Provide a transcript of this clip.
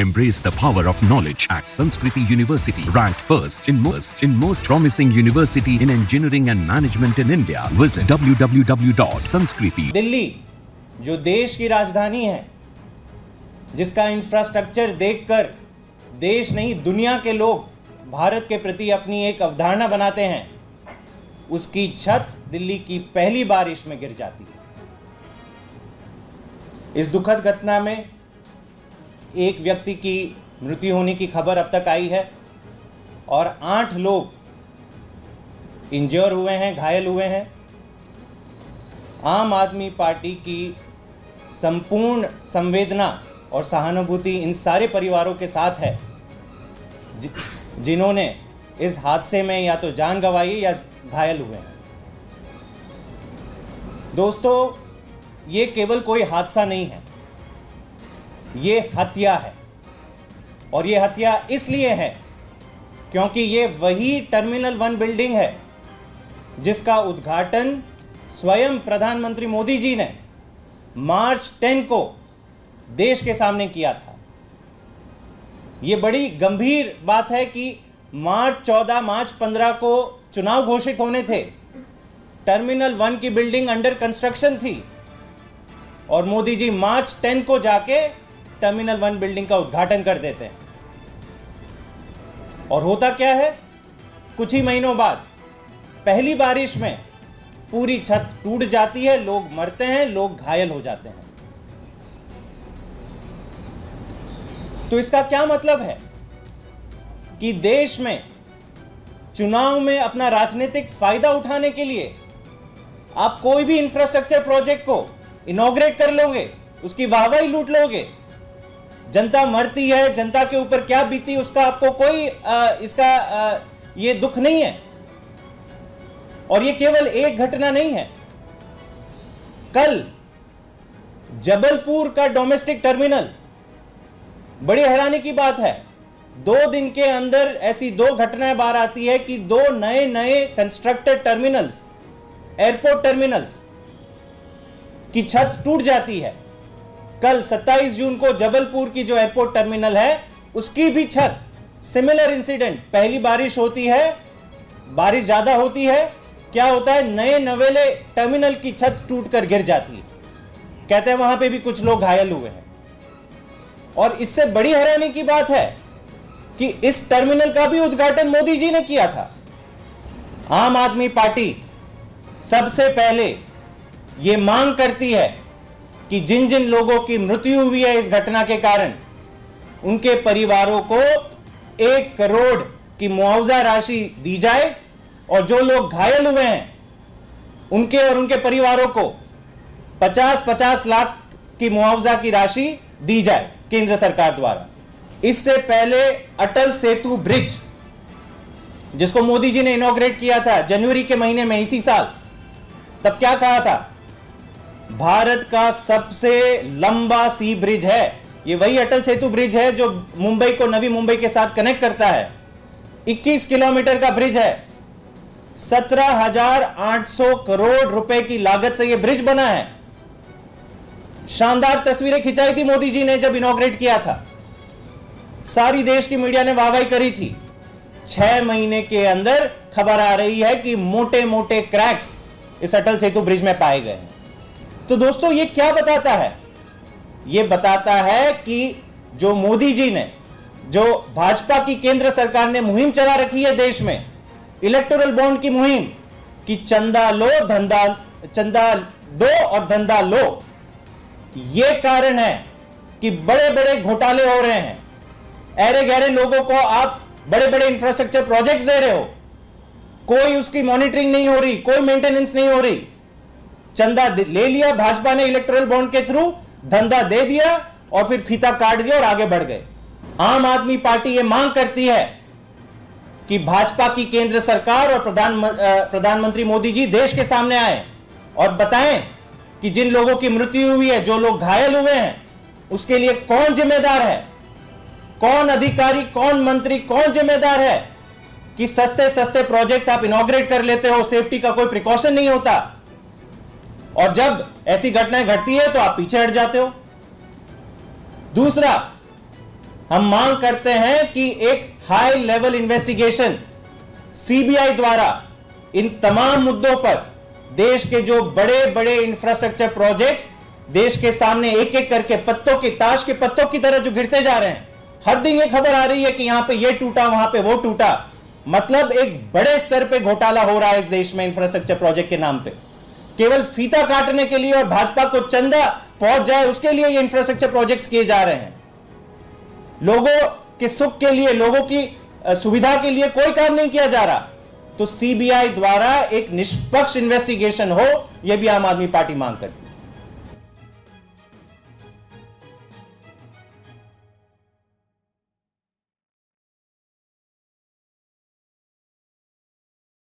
Embrace the power of knowledge at Sanskriti University, ranked first in most promising university in engineering and management in India. Visit www.sanskriti. Delhi जो देश की राजधानी है, जिसका infrastructure देखकर देश नहीं दुनिया के लोग भारत के प्रति अपनी एक अवधारणा बनाते हैं, उसकी छत दिल्ली की पहली बारिश में गिर जाती है। इस दुखद घटना में एक व्यक्ति की मृत्यु होने की खबर अब तक आई है और 8 लोग इंजर हुए हैं, घायल हुए हैं। आम आदमी पार्टी की संपूर्ण संवेदना और सहानुभूति इन सारे परिवारों के साथ है जिन्होंने इस हादसे में या तो जान गंवाई या घायल हुए हैं। दोस्तों, ये केवल कोई हादसा नहीं है, ये हत्या है। और ये हत्या इसलिए है क्योंकि ये वही टर्मिनल 1 बिल्डिंग है जिसका उद्घाटन स्वयं प्रधानमंत्री मोदी जी ने मार्च 10 को देश के सामने किया था। ये बड़ी गंभीर बात है कि मार्च 14, मार्च 15 को चुनाव घोषित होने थे, टर्मिनल 1 की बिल्डिंग अंडर कंस्ट्रक्शन थी और मोदी जी मार्च 10 को जाके टर्मिनल 1 बिल्डिंग का उद्घाटन कर देते हैं। और होता क्या है, कुछ ही महीनों बाद पहली बारिश में पूरी छत टूट जाती है, लोग मरते हैं, लोग घायल हो जाते हैं। तो इसका क्या मतलब है कि देश में चुनाव में अपना राजनीतिक फायदा उठाने के लिए आप कोई भी इंफ्रास्ट्रक्चर प्रोजेक्ट को इनॉग्रेट कर लोगे, उसकी वाहवाही लूट लोगे। जनता मरती है, जनता के ऊपर क्या बीती उसका आपको कोई ये दुख नहीं है। और ये केवल एक घटना नहीं है। कल जबलपुर का डोमेस्टिक टर्मिनल, बड़ी हैरानी की बात है, 2 दिन के अंदर ऐसी 2 घटनाएं बाहर आती है कि 2 नए कंस्ट्रक्टेड टर्मिनल्स, एयरपोर्ट टर्मिनल्स की छत टूट जाती है। कल 27 जून को जबलपुर की जो एयरपोर्ट टर्मिनल है उसकी भी छत, सिमिलर इंसिडेंट। पहली बारिश होती है, बारिश ज्यादा होती है, क्या होता है, नए नवेले टर्मिनल की छत टूटकर गिर जाती है। कहते हैं वहां पे भी कुछ लोग घायल हुए हैं। और इससे बड़ी हैरानी की बात है कि इस टर्मिनल का भी उद्घाटन मोदी जी ने किया था। आम आदमी पार्टी सबसे पहले यह मांग करती है कि जिन जिन लोगों की मृत्यु हुई है इस घटना के कारण, उनके परिवारों को 1 करोड़ की मुआवजा राशि दी जाए और जो लोग घायल हुए हैं उनके और उनके परिवारों को 50-50 लाख की मुआवजा की राशि दी जाए केंद्र सरकार द्वारा। इससे पहले अटल सेतु ब्रिज, जिसको मोदी जी ने इनॉग्रेट किया था जनवरी के महीने में इसी साल, तब क्या कहा था, भारत का सबसे लंबा सी ब्रिज है। ये वही अटल सेतु ब्रिज है जो मुंबई को नवी मुंबई के साथ कनेक्ट करता है। 21 किलोमीटर का ब्रिज है। 17,800 करोड़ रुपए की लागत से यह ब्रिज बना है। शानदार तस्वीरें खिंचाई थी मोदी जी ने जब इनॉग्रेट किया था। सारी देश की मीडिया ने वाहवाही करी थी। 6 महीने के अंदर खबर आ रही है कि मोटे मोटे क्रैक्स इस अटल सेतु ब्रिज में पाए गए हैं। तो दोस्तों, ये क्या बताता है? ये बताता है कि जो मोदी जी ने, जो भाजपा की केंद्र सरकार ने मुहिम चला रखी है देश में, इलेक्टोरल बॉन्ड की मुहिम, कि चंदा दो और धंधा लो, ये कारण है कि बड़े बड़े घोटाले हो रहे हैं। ऐरे गहरे लोगों को आप बड़े बड़े इंफ्रास्ट्रक्चर प्रोजेक्ट्स दे रहे हो, कोई उसकी मॉनिटरिंग नहीं हो रही, कोई मेंटेनेंस नहीं हो रही। चंदा ले लिया भाजपा ने इलेक्टोरल बॉन्ड के थ्रू, धंधा दे दिया और फिर फीता काट दिया और आगे बढ़ गए। आम आदमी पार्टी यह मांग करती है कि भाजपा की केंद्र सरकार और प्रधानमंत्री मोदी जी देश के सामने आए और बताएं कि जिन लोगों की मृत्यु हुई है, जो लोग घायल हुए हैं, उसके लिए कौन जिम्मेदार है, कौन अधिकारी, कौन मंत्री, कौन जिम्मेदार है कि सस्ते सस्ते प्रोजेक्ट्स आप इनॉग्रेट कर लेते हो, सेफ्टी का कोई प्रिकॉशन नहीं होता, और जब ऐसी घटनाएं घटती है तो आप पीछे हट जाते हो। दूसरा, हम मांग करते हैं कि एक हाई लेवल इन्वेस्टिगेशन सीबीआई द्वारा इन तमाम मुद्दों पर, देश के जो बड़े बड़े इंफ्रास्ट्रक्चर प्रोजेक्ट्स देश के सामने एक एक करके पत्तों के, ताश के पत्तों की तरह जो गिरते जा रहे हैं, हर दिन ये खबर आ रही है कि यहां पे ये टूटा, वहां पे वो टूटा, मतलब एक बड़े स्तर पे घोटाला हो रहा है इस देश में इंफ्रास्ट्रक्चर प्रोजेक्ट के नाम पे। केवल फीता काटने के लिए और भाजपा को चंदा पहुंच जाए उसके लिए ये इंफ्रास्ट्रक्चर प्रोजेक्ट्स किए जा रहे हैं। लोगों के सुख के लिए, लोगों की सुविधा के लिए कोई काम नहीं किया जा रहा। तो सीबीआई द्वारा एक निष्पक्ष इन्वेस्टिगेशन हो, यह भी आम आदमी पार्टी मांग करती है।